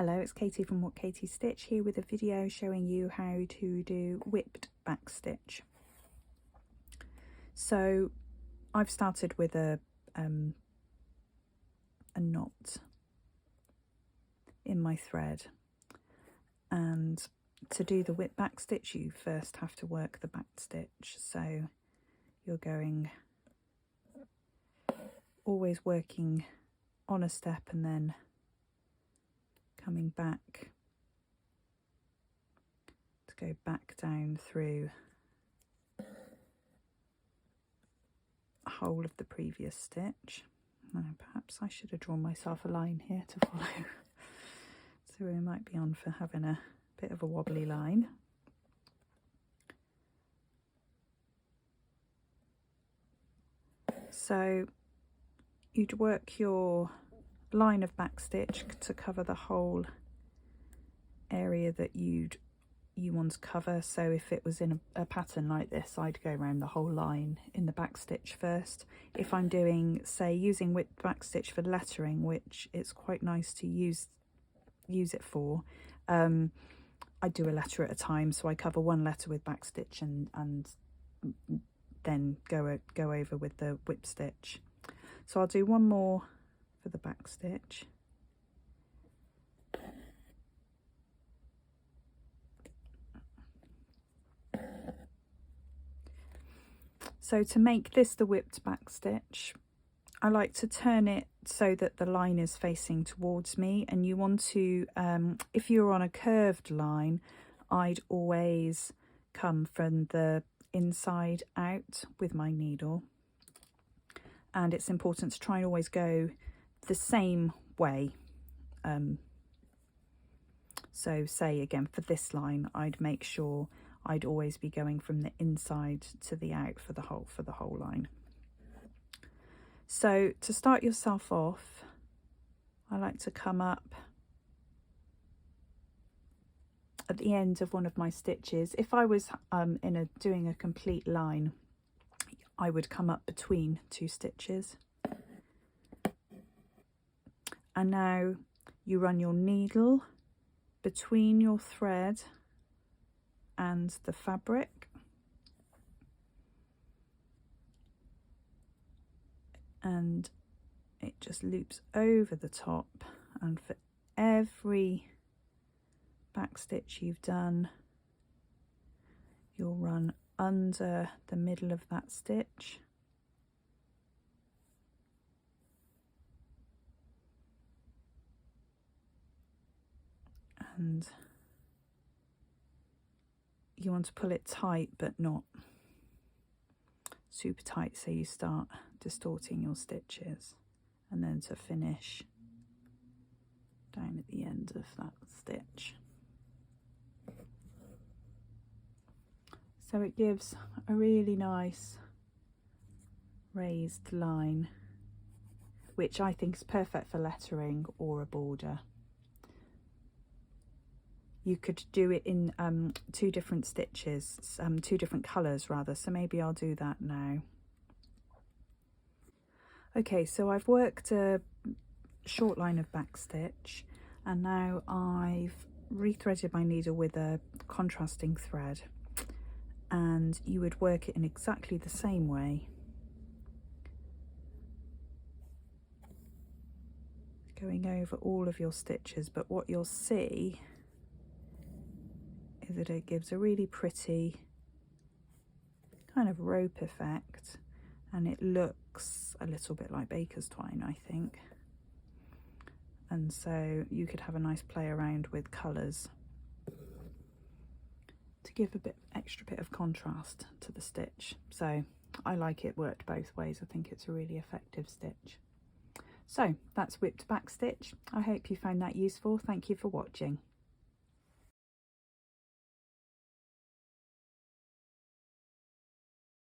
Hello, it's Katy from What Katy Stitch here with a video showing you how to do whipped back stitch. So I've started with a knot in my thread, and to do the whip back stitch you first have to work the back stitch. So you're going always working on a step and then coming back to go back down through the whole of the previous stitch. Now perhaps I should have drawn myself a line here to follow, so we might be on for having a bit of a wobbly line. So you'd work your line of back stitch to cover the whole area that you want to cover. So if it was in a pattern like this, I'd go around the whole line in the back stitch first. If I'm doing, say, using whipped back stitch for lettering, which it's quite nice to use it for, I do a letter at a time, so I cover one letter with back stitch and then go over with the whip stitch. So I'll do one more for the back stitch. So to make this the whipped back stitch, I like to turn it so that the line is facing towards me, and you want to, if you're on a curved line, I'd always come from the inside out with my needle, and it's important to try and always go the same way. So say again for this line, I'd make sure I'd always be going from the inside to the out for the whole line. So to start yourself off, I like to come up at the end of one of my stitches. If I was doing a complete line, I would come up between two stitches. And now you run your needle between your thread and the fabric, and it just loops over the top, and for every back stitch you've done, you'll run under the middle of that stitch, and you want to pull it tight but not super tight, so you start distorting your stitches, and then to finish down at the end of that stitch. So it gives a really nice raised line, which I think is perfect for lettering or a border. You could do it in two different stitches, two different colours rather, so maybe I'll do that now. Okay, so I've worked a short line of back stitch, and now I've rethreaded my needle with a contrasting thread, and you would work it in exactly the same way, going over all of your stitches, but what you'll see is that it gives a really pretty kind of rope effect, and it looks a little bit like baker's twine, I think. And so you could have a nice play around with colours to give a extra bit of contrast to the stitch. So I like it worked both ways. I think it's a really effective stitch. So that's whipped back stitch. I hope you found that useful. Thank you for watching.